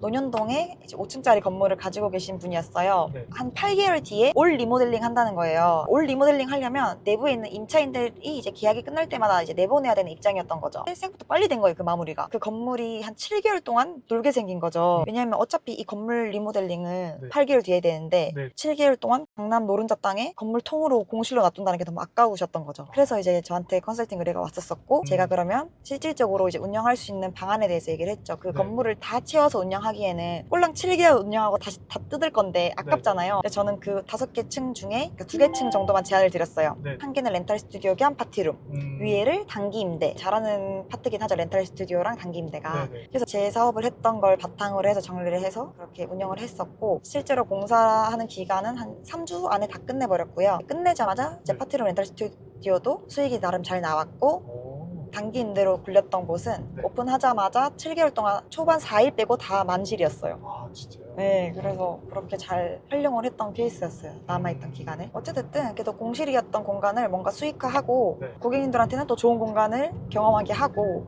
논현동에 이제 5층짜리 건물을 가지고 계신 분이었어요. 네. 한 8개월 뒤에 올 리모델링 한다는 거예요. 올 리모델링 하려면 내부에 있는 임차인들이 이제 계약이 끝날 때마다 이제 내보내야 되는 입장이었던 거죠. 생각보다 빨리 된 거예요, 그 마무리가. 그 건물이 한 7개월 동안 놀게 생긴 거죠. 왜냐면 어차피 이 건물 리모델링은 네. 8개월 뒤에 되는데 네. 7개월 동안 강남 노른자 땅에 건물 통으로 공실로 놔둔다는 게 너무 아까우셨던 거죠. 그래서 이제 저한테 컨설팅 의뢰가 왔었었고 제가 그러면 실질적으로 이제 운영할 수 있는 방안에 대해서 얘기를 했죠. 그 네. 건물을 다 채워서 운영하기에는 꼴랑 7개월 운영하고 다시 다 뜯을 건데 아깝잖아요. 근데 저는 그 5개 층 중에 2개 층 정도만 제한을 드렸어요. 네. 한 개는 렌탈 스튜디오 겸 파티룸, 위에를 단기 임대. 잘하는 파트긴 하죠, 렌탈 스튜디오랑 단기 임대가. 네네. 그래서 제 사업을 했던 걸 바탕으로 해서 정리를 해서 그렇게 운영을 했었고, 실제로 공사하는 기간은 한 3주 안에 다 끝내버렸고요. 끝내자마자 제 네. 파티룸 렌탈 스튜디오도 수익이 나름 잘 나왔고, 오. 단기 임대로 굴렸던 곳은 네. 오픈하자마자 7개월 동안 초반 4일 빼고 다 만실이었어요. 아, 진짜요? 네, 그래서 그렇게 잘 활용을 했던 케이스였어요, 남아있던 기간에. 어쨌든 그래도 공실이었던 공간을 뭔가 수익화하고 네. 고객님들한테는 또 좋은 공간을 경험하게 하고.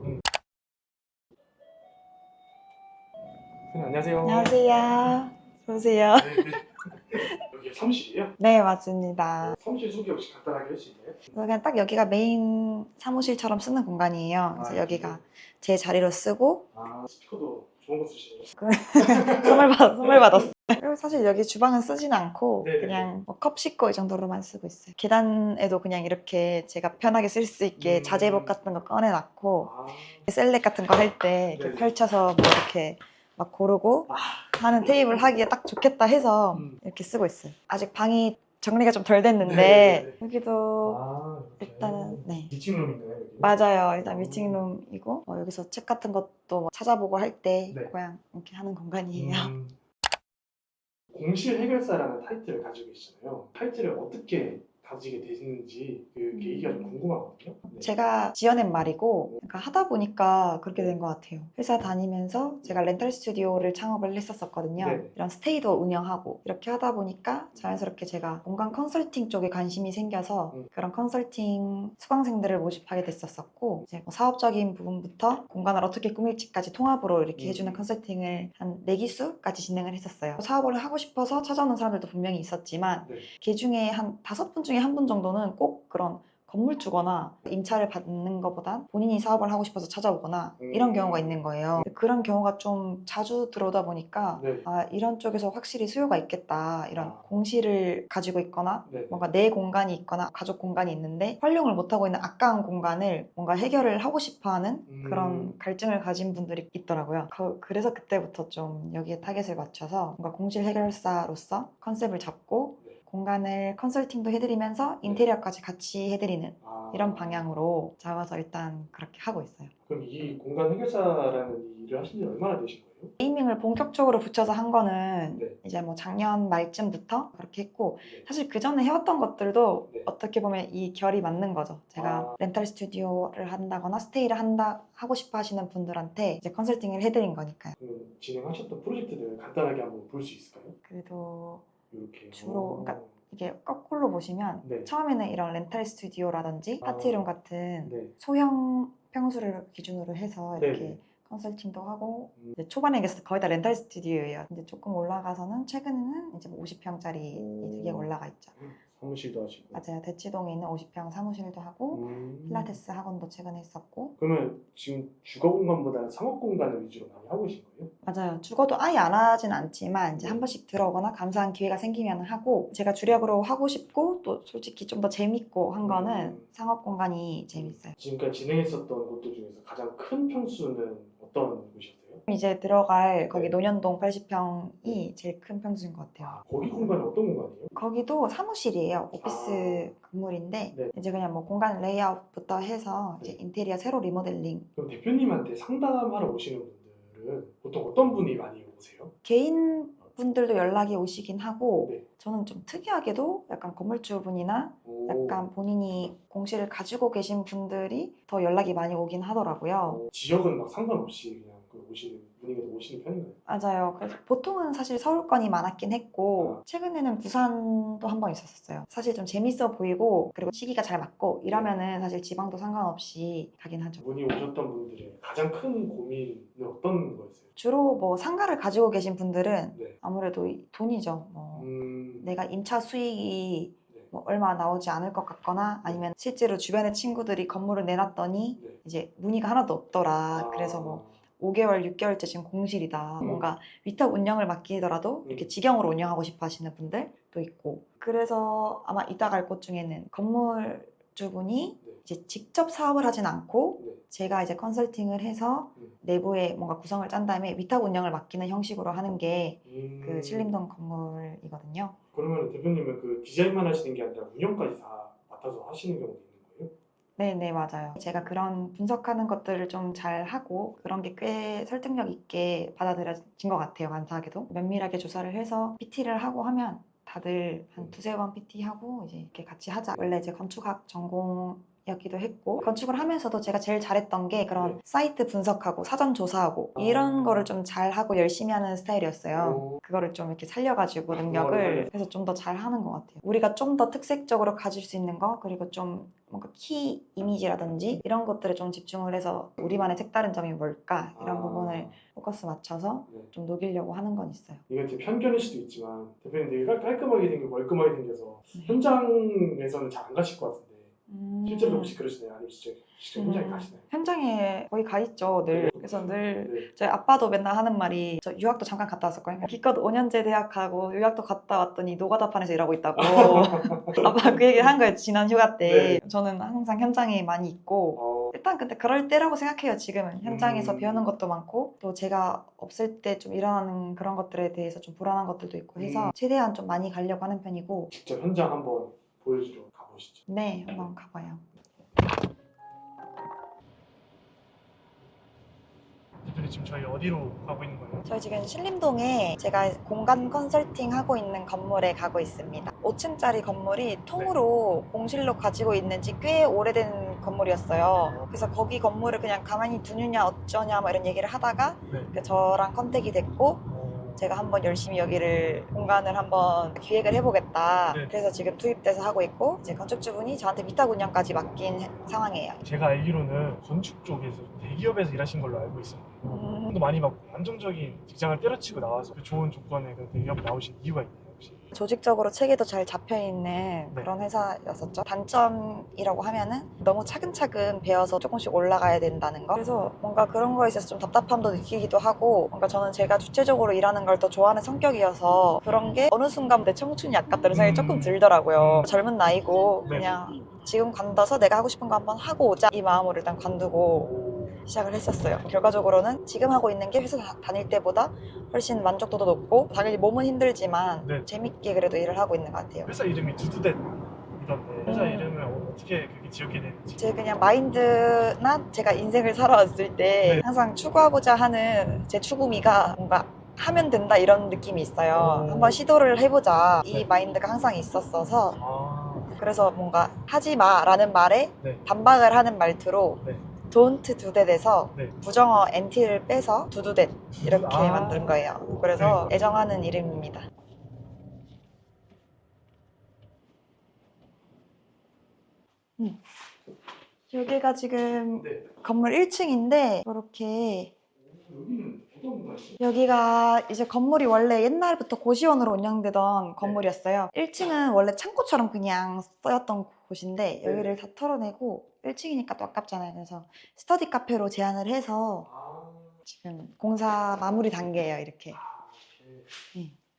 선생님, 안녕하세요. 안녕하세요. 보세요. 네. 여기 사무실이에요? 네, 맞습니다. 사무실 소개 혹시 간단하게 할 수 있나요? 그래서 그냥 딱 여기가 메인 사무실처럼 쓰는 공간이에요. 그래서 아, 여기가 제 자리로 쓰고. 아, 스피커도 좋은 거 쓰시네요. 선물 받았어요. 그리고 사실 여기 주방은 쓰진 않고 네네. 그냥 뭐 컵 씻고 이 정도로만 쓰고 있어요. 계단에도 그냥 이렇게 제가 편하게 쓸 수 있게 자재복 같은 거 꺼내놨고, 아, 셀렉 같은 거 할 때 이렇게 네네. 펼쳐서 뭐 이렇게 막 고르고 아. 하는 테이블 하기에 딱 좋겠다 해서 이렇게 쓰고 있어요. 아직 방이 정리가 좀 덜 됐는데 네네네. 여기도 아, 일단은 네. 미팅룸이네요, 여기. 맞아요. 일단 미팅룸이고 여기서 책 같은 것도 뭐 찾아보고 할 때 네. 그냥 이렇게 하는 공간이에요. 공실 해결사라는 타이틀을 가지고 계시잖아요. 타이틀을 어떻게 가지게 되시는지 그 계기가 좀 궁금하거든요. 네. 제가 지어낸 말이고, 그러니까 하다 보니까 그렇게 된 것 같아요. 회사 다니면서 제가 렌탈 스튜디오를 창업을 했었거든요. 네. 이런 스테이도 운영하고 이렇게 하다 보니까 자연스럽게 제가 공간 컨설팅 쪽에 관심이 생겨서 그런 컨설팅 수강생들을 모집하게 됐었고, 이제 뭐 사업적인 부분부터 공간을 어떻게 꾸밀지까지 통합으로 이렇게 해주는 컨설팅을 한 4기수까지 진행을 했었어요. 사업을 하고 싶어서 찾아오는 사람들도 분명히 있었지만 네. 그 중에 한 5분 중에 1분 정도는 꼭 그런 건물주거나 임차를 받는 것보단 본인이 사업을 하고 싶어서 찾아오거나 이런 경우가 있는 거예요. 그런 경우가 좀 자주 들어오다 보니까 네. 아, 이런 쪽에서 확실히 수요가 있겠다. 이런 공실을 가지고 있거나 네. 뭔가 내 공간이 있거나 가족 공간이 있는데 활용을 못하고 있는 아까운 공간을 뭔가 해결을 하고 싶어하는 그런 갈증을 가진 분들이 있더라고요. 그래서 그때부터 좀 여기에 타겟을 맞춰서 뭔가 공실 해결사로서 컨셉을 잡고 공간을 컨설팅도 해드리면서 인테리어까지 같이 해드리는 이런 방향으로 잡아서 일단 그렇게 하고 있어요. 그럼 이 공간 해결사라는 일을 하신 지 얼마나 되신 거예요? 네이밍을 본격적으로 붙여서 한 거는 네. 이제 뭐 작년 말쯤부터 그렇게 했고, 네. 사실 그 전에 해왔던 것들도 네. 어떻게 보면 이 결이 맞는 거죠. 제가 렌탈 스튜디오를 한다거나 스테이를 하고 싶어 하시는 분들한테 이제 컨설팅을 해드린 거니까요. 그럼 진행하셨던 프로젝트들 간단하게 한번 볼 수 있을까요? 그래도 이렇게 주로 그러니까 이게 거꾸로 보시면 네. 처음에는 이런 렌탈 스튜디오라든지 파티룸 같은 네. 소형 평수를 기준으로 해서 이렇게 네네. 컨설팅도 하고, 이제 초반에 거의 다 렌탈 스튜디오예요. 이제 조금 올라가서는 최근에는 이제 50평짜리 2개가 올라가 있죠. 사무실도 하시고. 맞아요. 대치동에 있는 50평 사무실도 하고 필라테스 학원도 최근에 했었고. 그러면 지금 주거 공간보다는 상업 공간을 위주로 많이 하고 계신 거예요? 맞아요. 주거도 아예 안 하진 않지만 이제 한 번씩 들어오거나 감사한 기회가 생기면 하고, 제가 주력으로 하고 싶고 또 솔직히 좀 더 재밌고 한 거는 상업 공간이 재밌어요. 지금까지 진행했었던 곳들 중에서 가장 큰 평수는 어떤 곳이었어요? 이제 들어갈 거기 네. 논현동 80평이 제일 큰 평수인 것 같아요. 거기 공간은 어떤 공간이에요? 거기도 사무실이에요. 오피스 건물인데 네. 이제 그냥 뭐 공간 레이아웃부터 해서 이제 인테리어 새로 리모델링. 그럼 대표님한테 상담하러 오시는 분들은 보통 어떤 분이 많이 오세요? 개인 분들도 연락이 오시긴 하고, 네. 저는 좀 특이하게도 약간 건물주분이나 약간 본인이 공실을 가지고 계신 분들이 더 연락이 많이 오긴 하더라고요. 지역은 막 상관없이 그냥 오시는 분위기인가요? 분위기에도 오시는 편인가요? 맞아요. 그래서 보통은 사실 서울권이 많았긴 했고 최근에는 부산도 한 번 있었어요. 사실 좀 재밌어 보이고 그리고 시기가 잘 맞고 이러면은 사실 지방도 상관없이 가긴 하죠. 문의 오셨던 분들의 가장 큰 고민은 어떤 거였어요? 주로 뭐 상가를 가지고 계신 분들은 네. 아무래도 돈이죠. 뭐 내가 임차 수익이 네. 뭐 얼마 나오지 않을 것 같거나 아니면 실제로 주변의 친구들이 건물을 내놨더니 네. 이제 문의가 하나도 없더라. 그래서 뭐 5개월, 6개월째 지금 공실이다. 뭔가 위탁 운영을 맡기더라도 이렇게 직영으로 운영하고 싶어 하시는 분들도 있고. 그래서 아마 이따 갈 곳 중에는 건물주분이 네. 이제 직접 사업을 하진 않고 네. 제가 이제 컨설팅을 해서 내부에 뭔가 구성을 짠 다음에 위탁 운영을 맡기는 형식으로 하는 게 그 신림동 건물이거든요. 그러면 대표님은 그 디자인만 하시는 게 아니라 운영까지 다 맡아서 하시는 경우도 있는 거예요? 네, 맞아요. 제가 그런 분석하는 것들을 좀 잘 하고 그런 게 꽤 설득력 있게 받아들여진 것 같아요. 감사하게도. 면밀하게 조사를 해서 PT를 하고 하면 다들 한 두세 번 PT 하고 이제 이렇게 같이 하자. 원래 이제 건축학 전공이었기도 했고 건축을 하면서도 제가 제일 잘했던 게 그런 사이트 분석하고 사전 조사하고 이런 거를 좀 잘하고 열심히 하는 스타일이었어요. 그거를 좀 이렇게 살려가지고 능력을 그래서 좀 더 잘하는 것 같아요. 우리가 좀 더 특색적으로 가질 수 있는 거 그리고 좀 뭔가 키 이미지라든지 이런 것들에 좀 집중을 해서 우리만의 색다른 점이 뭘까 이런 부분을 포커스 맞춰서 좀 녹이려고 하는 건 있어요. 이건 제 편견일 수도 있지만 대표님 되게 깔끔하게 생기고 멀끔하게 생겨서 현장에서는 잘 안 가실 것 같은데 실제로 혹시 그러시나요? 아니면 직접 현장에 가시나요? 현장에 거의 가 있죠, 늘. 그래서 늘 네. 저희 아빠도 맨날 하는 말이 저 유학도 잠깐 갔다 왔었거든요. 기껏 5년제 대학하고 유학도 갔다 왔더니 노가다판에서 일하고 있다고 아빠가 그 얘기를 한 거예요, 지난 휴가 때. 저는 항상 현장에 많이 있고 일단 근데 그럴 때라고 생각해요. 지금은 현장에서 배우는 것도 많고 또 제가 없을 때 좀 일어나는 그런 것들에 대해서 좀 불안한 것들도 있고 해서 최대한 좀 많이 가려고 하는 편이고. 직접 현장 한번 보여주러 가보시죠. 네, 한번 가봐요. 대표님 지금 저희 어디로 가고 있는 거예요? 저희 지금 신림동에 제가 공간 컨설팅 하고 있는 건물에 가고 있습니다. 5층짜리 건물이 통으로 공실로 가지고 있는 지 꽤 오래된 건물이었어요. 그래서 거기 건물을 그냥 가만히 두느냐 어쩌냐 뭐 이런 얘기를 하다가 저랑 컨택이 됐고 제가 한번 열심히 여기를 공간을 한번 기획을 해보겠다. 그래서 지금 투입돼서 하고 있고 이제 건축주분이 저한테 위탁 운영까지 맡긴 상황이에요. 제가 알기로는 건축 쪽에서 대기업에서 일하신 걸로 알고 있습니다. 도 많이 받고 안정적인 직장을 때려치고 나와서 그 좋은 조건의 그 대기업 나오신 이유가 있나요 혹시? 조직적으로 체계도 잘 잡혀있는 그런 회사였었죠. 단점이라고 하면은 너무 차근차근 배워서 조금씩 올라가야 된다는 거. 그래서 뭔가 그런 거에 있어서 좀 답답함도 느끼기도 하고 뭔가 저는 제가 주체적으로 일하는 걸 더 좋아하는 성격이어서 그런 게 어느 순간 내 청춘이 아깝다는 생각이 조금 들더라고요. 젊은 나이고 그냥 지금 관둬서 내가 하고 싶은 거 한번 하고 오자 이 마음으로 일단 관두고 시작을 했었어요. 결과적으로는 지금 하고 있는 게 회사 다닐 때보다 훨씬 만족도도 높고 당연히 몸은 힘들지만 재밌게 그래도 일을 하고 있는 것 같아요. 회사 이름이 두두댓이던데 회사 이름을 어떻게 그렇게 지었게 됐는지. 제 그냥 마인드나 제가 인생을 살아왔을 때 항상 추구하고자 하는 제 추구미가 뭔가 하면 된다 이런 느낌이 있어요. 한번 시도를 해보자 이 마인드가 항상 있었어서 그래서 뭔가 하지 마라는 말에 반박을 하는 말투로 Don't do that에서 부정어 NT를 빼서 do that 이렇게 만든 거예요. 그래서 애정하는 이름입니다. 여기가 지금 건물 1층인데 이렇게 여기는 어떤 공간이에요? 여기가 이제 건물이 원래 옛날부터 고시원으로 운영되던 건물이었어요. 1층은 원래 창고처럼 그냥 쓰였던 곳인데 여기를 다 털어내고 1층이니까 또 아깝잖아요. 그래서 스터디 카페로 제안을 해서 지금 공사 마무리 단계예요. 이렇게.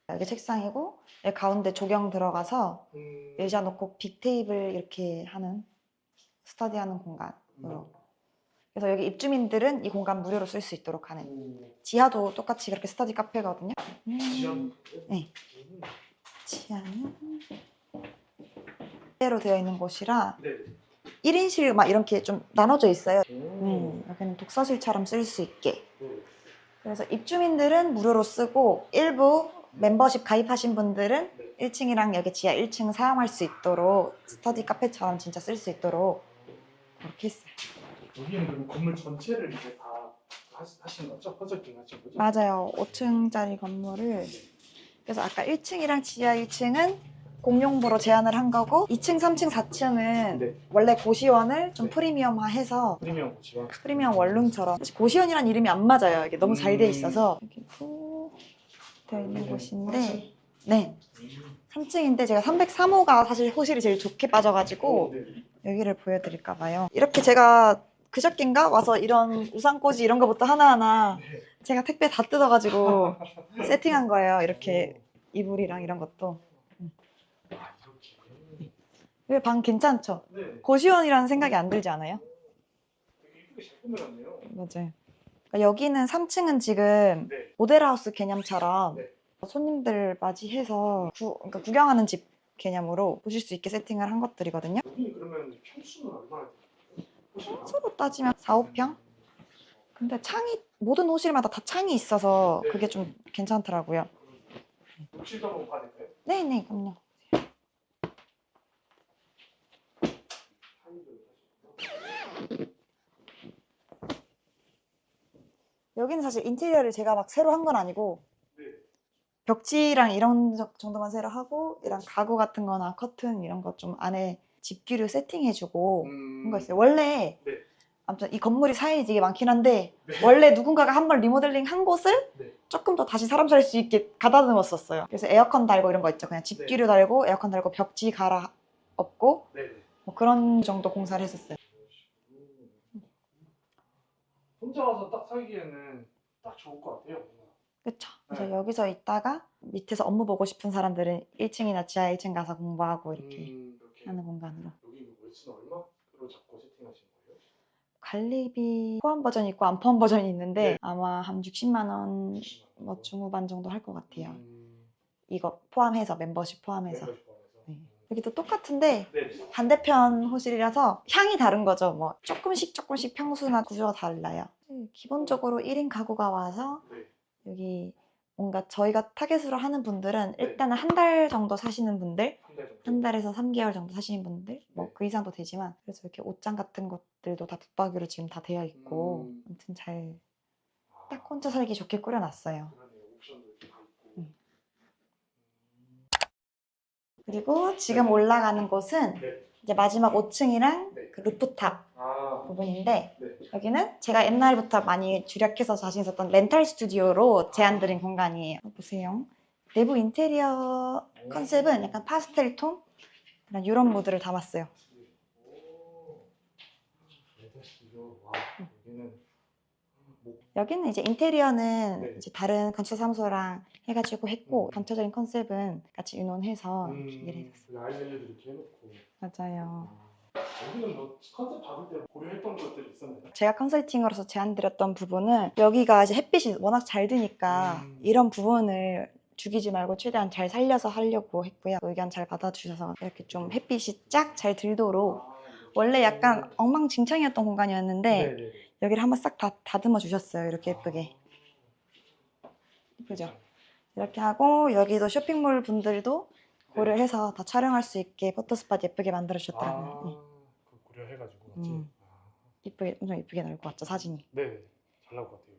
여기 책상이고 여기 가운데 조경 들어가서 의자 놓고 빅 테이블 이렇게 하는 스터디하는 공간으로. 그래서 여기 입주민들은 이 공간 무료로 쓸 수 있도록 하는. 지하도 똑같이 그렇게 스터디 카페거든요. 네. 지하는 대로 되어 있는 곳이라 1인실 막 이렇게 좀 나눠져 있어요. 여기는 독서실처럼 쓸 수 있게. 그래서 입주민들은 무료로 쓰고 일부 멤버십 가입하신 분들은 1층이랑 여기 지하 1층 사용할 수 있도록 스터디 카페처럼 진짜 쓸 수 있도록 그렇게 했어요. 여기는 그럼 건물 전체를 이제 다 하시는 거죠? 컨설팅 하시는 거죠? 맞아요. 5층짜리 건물을 그래서 아까 1층이랑 지하 1층은 공용부로 제한을 한 거고 2층, 3층, 4층은 네. 원래 고시원을 좀 네. 프리미엄화해서 프리미엄 고시원. 프리미엄 원룸처럼 사실 고시원이란 이름이 안 맞아요. 이게 너무 잘 돼 있어서 이렇게 쭉 되어 있는 곳인데 네. 3층인데 제가 303호가 사실 호실이 제일 좋게 빠져가지고 여기를 보여드릴까 봐요. 이렇게 제가 그저껜가 와서 이런 우산꽂이 이런 거부터 하나하나 제가 택배 다 뜯어가지고 세팅한 거예요. 이렇게 이불이랑 이런 것도. 아, 이렇게. 여기 방 괜찮죠? 네. 고시원이라는 생각이 안 들지 않아요? 되게 이쁘게 잘 꾸며놨네요. 맞아요. 그러니까 여기는 3층은 지금 네. 모델하우스 개념처럼 네. 손님들 맞이해서 그러니까 구경하는 집 개념으로 보실 수 있게 세팅을 한 것들이거든요. 여기 그러면 평수는 얼마나 돼요? 평수로 따지면 4, 5평? 근데 창이 모든 호실마다 다 창이 있어서 그게 좀 괜찮더라고요. 욕실도 한번 봐야 될까요? 네네, 그럼요. 여기는 사실 인테리어를 제가 막 새로 한 건 아니고 네. 벽지랑 이런 정도만 새로 하고 이런 가구 같은 거나 커튼 이런 거 좀 안에 집기류 세팅해주고 그런 거 있어요. 원래 네. 아무튼 이 건물이 사이즈 되게 많긴 한데 네. 원래 누군가가 한 번 리모델링 한 곳을 네. 조금 더 다시 사람 살 수 있게 가다듬었었어요. 그래서 에어컨 달고 이런 거 있죠. 그냥 집기류 달고 에어컨 달고 벽지 갈아 엎고 네. 뭐 그런 정도 공사를 했었어요. 혼자 와서 딱 살기에는 딱 좋을 것 같아요. 그쵸. 그래서 네. 여기서 있다가 밑에서 업무 보고 싶은 사람들은 1층이나 지하 1층 가서 공부하고 이렇게 이렇게. 하는 공간으로. 여기 월수는 얼마로 잡고 세팅하신 거예요? 관리비 포함 버전이 있고 안 포함 버전이 있는데 네. 아마 한 60만 원 60만 원. 뭐 중후반 정도 할 것 같아요. 음. 이거 포함해서 멤버십 포함해서. 멤버십 포함해서. 네. 여기도 똑같은데 네. 반대편 호실이라서 향이 다른 거죠. 뭐 조금씩 평수나 구조가 달라요. 기본적으로 1인 가구가 와서 네. 여기 뭔가 저희가 타겟으로 하는 분들은 네. 일단은 한 달 정도 사시는 분들, 한 달 정도. 한 달에서 3개월 정도 사시는 분들, 뭐 네. 그 이상도 되지만 그래서 이렇게 옷장 같은 것들도 다 붙박이로 지금 다 되어 있고 아무튼 잘 딱 혼자 살기 좋게 꾸려놨어요. 그러네요. 옵션도 이렇게 다 있고. 그리고 지금 올라가는 곳은 네. 이제 마지막 5층이랑 네. 그 루프탑 아. 부분인데 네. 여기는 제가 옛날부터 많이 주력해서 자신 있었던 렌탈 스튜디오로 제안드린 공간이에요. 보세요. 내부 인테리어 컨셉은 약간 파스텔 톤? 이런 무드를 담았어요. 오. 레드 스튜디오. 와. 여기는 여기는 이제 인테리어는 네. 이제 다른 건축사무소랑 해가지고 했고 전체적인 컨셉은 같이 의논해서 준비를 해줬어요. 아이들도 이렇게 해놓고. 맞아요. 여기는 뭐 컨셉 받을 때 고려했던 것들이 있었나요? 제가 컨설팅으로서 제안드렸던 부분은 여기가 이제 햇빛이 워낙 잘 드니까 이런 부분을 죽이지 말고 최대한 잘 살려서 하려고 했고요. 의견 잘 받아주셔서 이렇게 좀 햇빛이 쫙 잘 들도록 원래 약간 엉망진창이었던 공간이었는데 네네. 여기를 한번 싹 다 다듬어 주셨어요. 이렇게 예쁘게. 예쁘죠? 이렇게 하고 여기도 쇼핑몰 분들도 고려해서 다 촬영할 수 있게 포토스팟 예쁘게 만들어 주셨더라고요. 그 고려해가지고 맞지? 예쁘게, 엄청 예쁘게 나올 것 같죠, 사진이. 네, 잘 나올 것 같아요.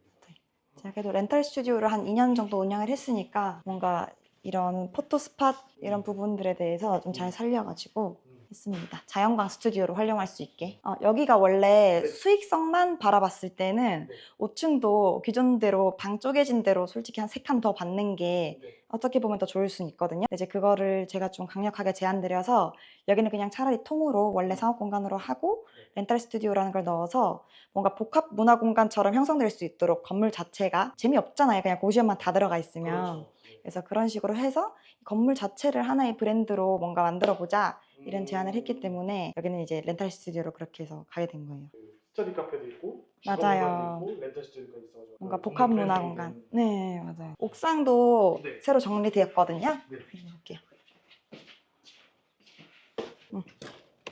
제가 그래도 렌탈 스튜디오를 한 2년 정도 운영을 했으니까 뭔가 이런 포토스팟 이런 부분들에 대해서 좀 잘 살려가지고 했습니다. 자연광 스튜디오로 활용할 수 있게. 여기가 원래 네. 수익성만 바라봤을 때는 네. 5층도 기존대로 방 쪼개진 대로 솔직히 한 3칸 더 받는 게 네. 어떻게 보면 더 좋을 수는 있거든요. 이제 그거를 제가 좀 강력하게 제안드려서 여기는 그냥 차라리 통으로 원래 상업 공간으로 하고 렌탈 스튜디오라는 걸 넣어서 뭔가 복합 문화 공간처럼 형성될 수 있도록 건물 자체가 재미없잖아요. 그냥 고시원만 다 들어가 있으면. 그렇죠. 그래서 그런 식으로 해서 건물 자체를 하나의 브랜드로 뭔가 만들어 보자 이런 제안을 했기 때문에 여기는 이제 렌탈 스튜디오로 그렇게 해서 가게 된 거예요. 스터디 카페도 있고, 맞아요. 직원 공간도 있고, 렌탈 스튜디오까지 있어가지고 뭔가 복합 문화 브랜드 공간. 있는. 네, 맞아요. 옥상도 네. 새로 정리되었거든요. 네. 해볼게요.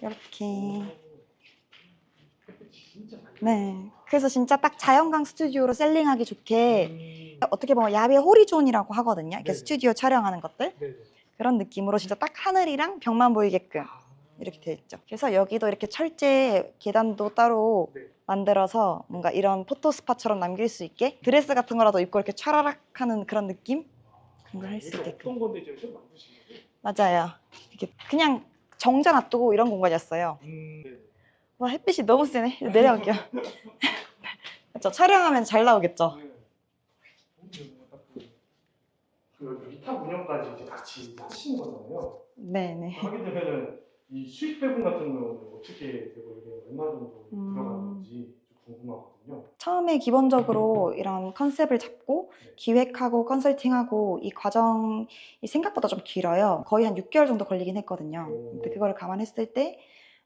이렇게. 진짜 잘 네. 그래서 진짜 딱 자연광 스튜디오로 셀링하기 좋게 어떻게 보면 야외 호리존이라고 하거든요. 이렇게 네네. 스튜디오 촬영하는 것들. 네네. 그런 느낌으로 진짜 딱 하늘이랑 벽만 보이게끔 이렇게 되어 있죠. 그래서 여기도 이렇게 철제 계단도 따로 네. 만들어서 뭔가 이런 포토 스팟처럼 남길 수 있게 드레스 같은 거라도 입고 이렇게 촤라락 하는 그런 느낌? 그런 걸 할 수 이게 있게끔. 어떤 건데 지금 새로 만드신 거죠? 맞아요. 이렇게 그냥 정자 놔두고 이런 공간이었어요. 네. 와, 햇빛이 너무 세네. 내려갈게요. 그렇죠. 촬영하면 잘 나오겠죠. 그 위탁 운영까지 이제 같이 하시는 거잖아요. 네네. 하게 되면은 이 수익 배분 같은 경우는 어떻게 되고 이게 얼마 정도 들어가는지 좀 궁금하거든요. 처음에 기본적으로 이런 컨셉을 잡고 기획하고 컨설팅하고 이 과정이 생각보다 좀 길어요. 거의 한 6개월 정도 걸리긴 했거든요. 근데 그거를 감안했을 때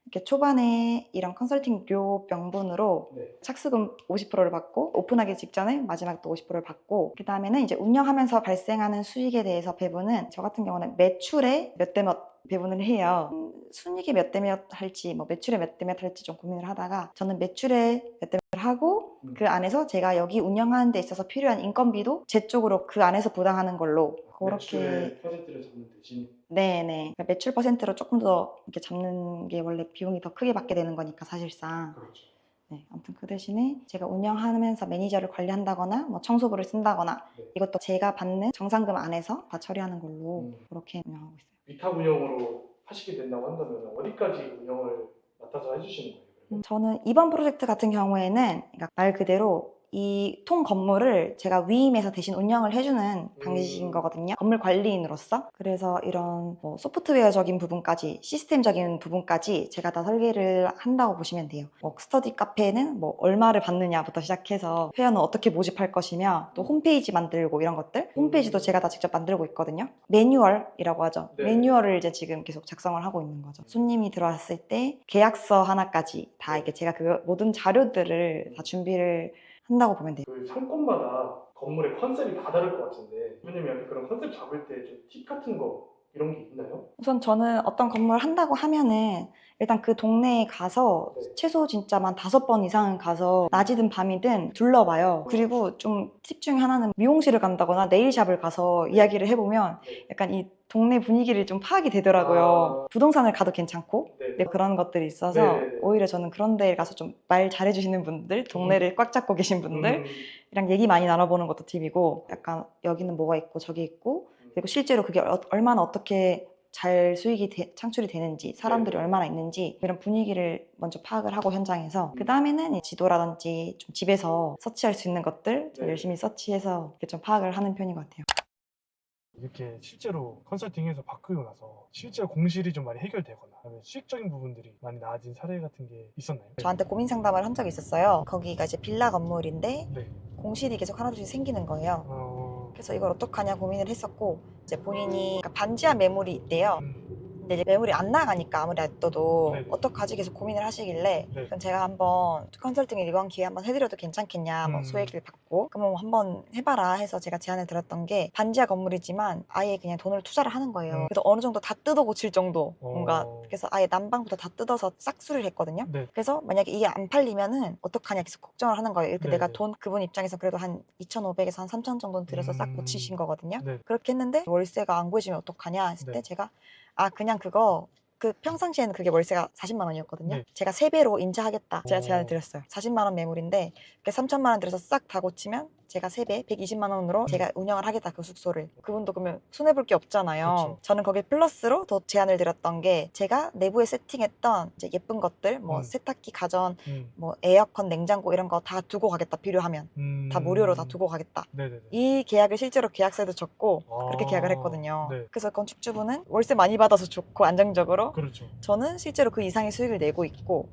이렇게 초반에 이런 컨설팅료 명분으로 착수금 50%를 받고 오픈하기 직전에 마지막 또 50%를 받고 그 다음에는 이제 운영하면서 발생하는 수익에 대해서 배분은 저 같은 경우는 매출에 몇 대 몇 배분을 해요. 순이익이 몇 대 몇 할지 뭐 매출에 몇 대 몇 할지 좀 고민을 하다가 저는 매출에 몇 대 몇 하고 그 안에서 제가 여기 운영하는 데 있어서 필요한 인건비도 제 쪽으로 그 안에서 부담하는 걸로 그렇게 매출의 퍼센트를 잡는 대신 네네. 그러니까 매출 퍼센트로 조금 더 이렇게 잡는 게 원래 비용이 더 크게 받게 되는 거니까 사실상. 그렇죠. 네, 아무튼 그 대신에 제가 운영하면서 매니저를 관리한다거나 뭐 청소부를 쓴다거나 이것도 제가 받는 정상금 안에서 다 처리하는 걸로 그렇게 운영하고 있어요. 위탁 운영으로 하시게 된다고 한다면 어디까지 운영을 맡아서 해주시는 거예요? 그러면? 저는 이번 프로젝트 같은 경우에는 그러니까 말 그대로 이 통 건물을 제가 위임해서 대신 운영을 해주는 방식인 거거든요. 건물 관리인으로서. 그래서 이런 뭐 소프트웨어적인 부분까지 시스템적인 부분까지 제가 다 설계를 한다고 보시면 돼요. 뭐 스터디 카페는 뭐 얼마를 받느냐부터 시작해서 회원은 어떻게 모집할 것이며 또 홈페이지 만들고 이런 것들 홈페이지도 제가 다 직접 만들고 있거든요. 매뉴얼이라고 하죠. 네. 매뉴얼을 이제 지금 계속 작성을 하고 있는 거죠. 손님이 들어왔을 때 계약서 하나까지 다 이게 제가 그 모든 자료들을 다 준비를 한다고 보면 돼요. 그 상권마다 건물의 컨셉이 다 다를 것 같은데 대표님이 약간 그런 컨셉 잡을 때 좀 팁 같은 거 이런 게 있나요? 우선 저는 어떤 건물을 한다고 하면은 일단 그 동네에 가서 최소 진짜 한 5번 이상은 가서 낮이든 밤이든 둘러봐요. 그리고 좀 팁 중에 하나는 미용실을 간다거나 네일샵을 가서 이야기를 해보면 약간 이 동네 분위기를 좀 파악이 되더라고요. 부동산을 가도 괜찮고 네, 그런 것들이 있어서 오히려 저는 그런 데 가서 좀 말 잘해주시는 분들, 동네를 꽉 잡고 계신 분들이랑 얘기 많이 나눠보는 것도 팁이고 약간 여기는 뭐가 있고 저기 있고 그리고 실제로 그게 얼마나 어떻게 잘 수익이 창출이 되는지 사람들이 얼마나 있는지 이런 분위기를 먼저 파악을 하고 현장에서 그 다음에는 지도라든지 좀 집에서 서치할 수 있는 것들 좀 열심히 서치해서 이렇게 좀 파악을 하는 편인 것 같아요. 이렇게 실제로 컨설팅해서 바꾸고 나서 실제로 공실이 좀 많이 해결되거나 아니면 수익적인 부분들이 많이 나아진 사례 같은 게 있었나요? 저한테 고민 상담을 한 적이 있었어요. 거기가 이제 빌라 건물인데 네. 공실이 계속 하나둘씩 생기는 거예요. 그래서 이걸 어떡하냐 고민을 했었고 이제 본인이 반지하 매물이 있대요. 근데 이제 매물이 안 나가니까 아무리 놔둬도 어떡하지 계속 고민을 하시길래 그럼 제가 한번 컨설팅을 이번 기회에 한번 해드려도 괜찮겠냐 뭐 소액을 받고 그럼 뭐 한번 해봐라 해서 제가 제안을 드렸던 게 반지하 건물이지만 아예 그냥 돈을 투자를 하는 거예요. 그래서 어느 정도 다 뜯어 고칠 정도 뭔가 그래서 아예 난방부터 다 뜯어서 싹수리를 했거든요. 그래서 만약에 이게 안 팔리면은 어떡하냐 계속 걱정을 하는 거예요. 이렇게 내가 돈 그분 입장에서 그래도 한 2,500에서 한 3,000 정도는 들여서 싹 고치신 거거든요. 그렇게 했는데 월세가 안 구해지면 어떡하냐 했을 때 제가 그냥 그거 그 평상시에는 그게 월세가 40만 원이었거든요. 제가 3배로 인자하겠다. 제가 제안을 드렸어요. 40만 원 매물인데 3천만 원 들여서 싹 다 고치면 제가 3배, 120만 원으로 제가 운영을 하겠다 그 숙소를. 그분도 그러면 손해볼 게 없잖아요. 그쵸. 저는 거기에 플러스로 더 제안을 드렸던 게 제가 내부에 세팅했던 이제 예쁜 것들 뭐 세탁기, 가전, 뭐 에어컨, 냉장고 이런 거 다 두고 가겠다 필요하면. 다 무료로 다 두고 가겠다. 이 계약을 실제로 계약서에도 적고 그렇게 계약을 했거든요. 그래서 건축주분은 월세 많이 받아서 좋고 안정적으로 그렇죠. 저는 실제로 그 이상의 수익을 내고 있고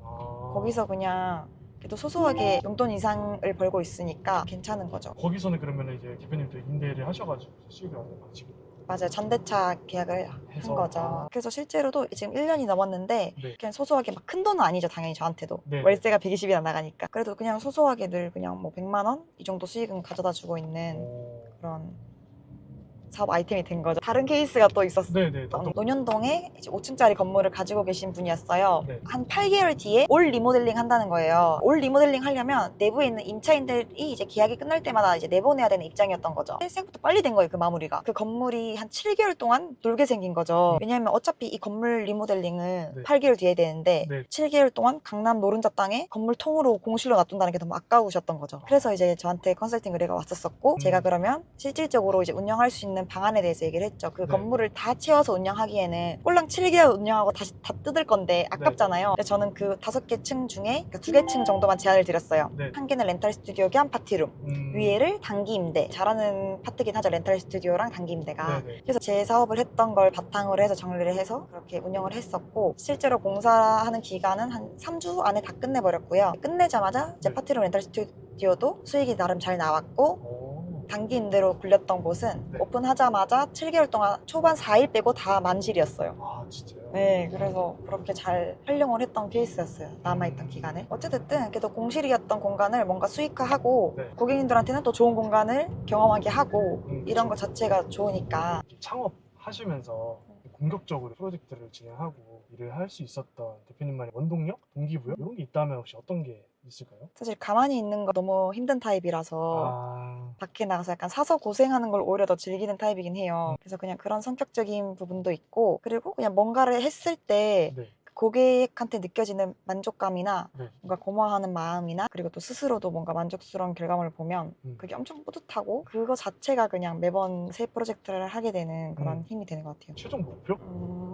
거기서 그냥 그래도 소소하게 용돈 이상을 벌고 있으니까 괜찮은 거죠. 거기서는 그러면 이제 대표님도 임대를 하셔가지고 수익을 얻는 방식이 맞아요. 전대차 계약을 한 거죠. 그래서 실제로도 지금 1년이 넘었는데 그냥 소소하게 막 큰 돈은 아니죠. 당연히 저한테도. 월세가 120이 안 나가니까. 그래도 그냥 소소하게 늘 그냥 뭐 100만 원? 이 정도 수익은 가져다 주고 있는 그런 사업 아이템이 된 거죠. 다른 케이스가 또 있었어요. 네네. 논현동에 이제 5층짜리 건물을 가지고 계신 분이었어요. 네. 한 8개월 뒤에 올 리모델링 한다는 거예요. 올 리모델링 하려면 내부에 있는 임차인들이 이제 계약이 끝날 때마다 이제 내보내야 되는 입장이었던 거죠. 생각보다 빨리 된 거예요, 그 마무리가. 그 건물이 한 7개월 동안 놀게 생긴 거죠. 왜냐면 어차피 이 건물 리모델링은 네. 8개월 뒤에 되는데 네. 7개월 동안 강남 노른자 땅에 건물 통으로 공실로 놔둔다는 게 너무 아까우셨던 거죠. 그래서 이제 저한테 컨설팅 의뢰가 왔었었고 제가 그러면 실질적으로 이제 운영할 수 있는 방안에 대해서 얘기를 했죠. 그 네. 건물을 다 채워서 운영하기에는 꼴랑 7개월 운영하고 다시 다 뜯을 건데 아깝잖아요. 근데 저는 그 5개 층 중에 2개 층 정도만 제안을 드렸어요. 네. 한 개는 렌탈 스튜디오 겸 파티룸, 위에를 단기 임대. 잘하는 파트긴 하죠, 렌탈 스튜디오랑 단기 임대가. 네네. 그래서 제 사업을 했던 걸 바탕으로 해서 정리를 해서 그렇게 운영을 했었고, 실제로 공사하는 기간은 한 3주 안에 다 끝내버렸고요. 끝내자마자 제 네. 파티룸 렌탈 스튜디오도 수익이 나름 잘 나왔고, 오. 단기 임대로 굴렸던 곳은 네. 오픈하자마자 7개월 동안 초반 4일 빼고 다 만실이었어요. 아 진짜요? 네, 그래서 그렇게 잘 활용을 했던 케이스였어요. 남아있던 기간에. 어쨌든 그래도 공실이었던 공간을 뭔가 수익화하고 네. 고객님들한테는 또 좋은 공간을 경험하게 하고 이런 그렇죠. 것 자체가 좋으니까. 창업하시면서 공격적으로 프로젝트를 진행하고 일을 할 수 있었던 대표님만의 원동력, 동기부여 이런 게 있다면 혹시 어떤 게 있을까요? 사실 가만히 있는 거 너무 힘든 타입이라서 밖에 나가서 약간 사서 고생하는 걸 오히려 더 즐기는 타입이긴 해요. 그래서 그냥 그런 성격적인 부분도 있고, 그리고 그냥 뭔가를 했을 때 네. 고객한테 느껴지는 만족감이나 네. 뭔가 고마워하는 마음이나, 그리고 또 스스로도 뭔가 만족스러운 결과물을 보면 그게 엄청 뿌듯하고, 그거 자체가 그냥 매번 새 프로젝트를 하게 되는 그런 힘이 되는 것 같아요. 최종 목표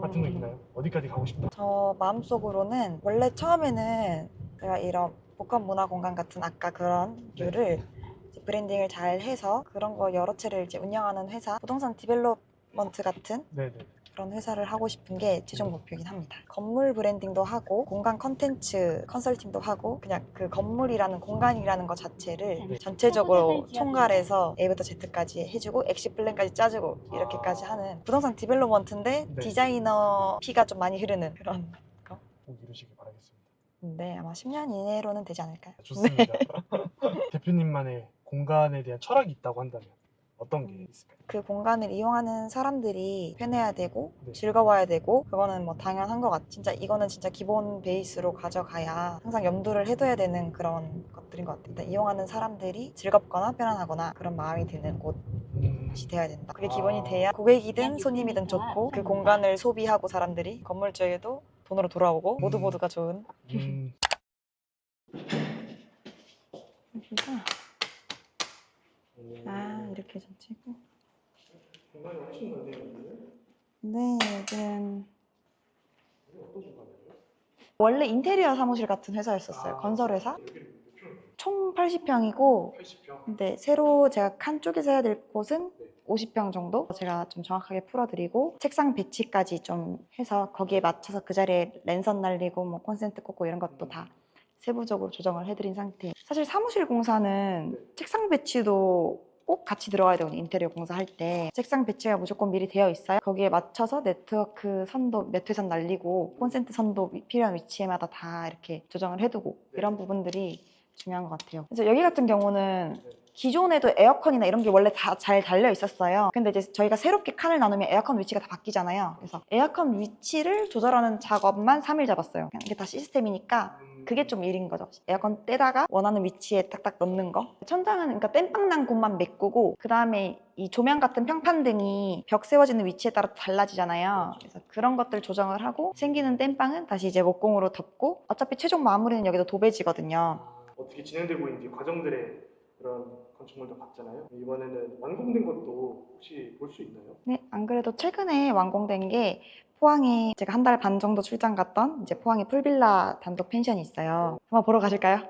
같은 거 있나요? 어디까지 가고 싶다? 저 마음속으로는 원래 처음에는 제가 이런 복합 문화 공간 같은 아까 그런 류를 이제 브랜딩을 잘 해서 그런 거 여러 채를 이제 운영하는 회사, 부동산 디벨롭먼트 같은 네네. 그런 회사를 하고 싶은 게 최종 목표이긴 합니다. 건물 브랜딩도 하고 공간 컨텐츠 컨설팅도 하고, 그냥 그 건물이라는 공간이라는 것 자체를 전체적으로 총괄해서 A부터 Z까지 해주고 엑시 플랜까지 짜주고 이렇게까지 하는 부동산 디벨롭먼트인데 네. 디자이너 피가 좀 많이 흐르는 그런 거. 꼭 이루시길 바라겠습니다. 네, 아마 10년 이내로는 되지 않을까요? 좋습니다. 대표님만의 공간에 대한 철학이 있다고 한다면 어떤 게 있을까요? 그 공간을 이용하는 사람들이 편해야 되고 네. 즐거워야 되고, 그거는 뭐 당연한 것 같아요. 진짜 이거는 진짜 기본 베이스로 가져가야 항상 염두를 해둬야 되는 그런 것들인 것 같아요. 일단 이용하는 사람들이 즐겁거나 편안하거나 그런 마음이 드는 곳이 돼야 된다. 그게 기본이 돼야 고객이든 손님이든 좋고, 그 공간을 소비하고 사람들이 건물주에도 돈으로 돌아오고 모두가 좋은. 이렇게 전체고. 공간이 훨씬 많네요. 네, 여기는 어떤 공간이에요? 원래 인테리어 사무실 같은 회사였었어요. 건설회사. 총 80평이고 80평. 근데 새로 제가 칸 쪽에서 해야 될 곳은 50평 정도 제가 좀 정확하게 풀어드리고, 책상 배치까지 좀 해서 거기에 맞춰서 그 자리에 랜선 날리고 뭐 콘센트 꽂고 이런 것도 다 세부적으로 조정을 해드린 상태예요. 사실 사무실 공사는 책상 배치도 꼭 같이 들어가야 되거든요. 인테리어 공사할 때 책상 배치가 무조건 미리 되어 있어요. 거기에 맞춰서 네트워크 선도 몇 회선 날리고 콘센트 선도 필요한 위치에마다 다 이렇게 조정을 해두고, 이런 부분들이 중요한 것 같아요. 그래서 여기 같은 경우는 기존에도 에어컨이나 이런 게 원래 다 잘 달려 있었어요. 근데 이제 저희가 새롭게 칸을 나누면 에어컨 위치가 다 바뀌잖아요. 그래서 에어컨 위치를 조절하는 작업만 3일 잡았어요. 그냥 이게 다 시스템이니까 그게 좀 일인 거죠. 에어컨 떼다가 원하는 위치에 딱딱 넣는 거. 천장은 그러니까 땜빵 난 곳만 메꾸고, 그 다음에 이 조명 같은 평판등이 벽 세워지는 위치에 따라 달라지잖아요. 그래서 그런 것들 조정을 하고, 생기는 땜빵은 다시 이제 목공으로 덮고, 어차피 최종 마무리는 여기도 도배지거든요. 어떻게 진행되고 있는지 과정들의 그런 건축물도 봤잖아요. 이번에는 완공된 것도 혹시 볼 수 있나요? 네, 안 그래도 최근에 완공된 게 포항에 제가 한 달 반 정도 출장 갔던 이제 포항에 풀빌라 단독 펜션이 있어요. 한번 보러 가실까요?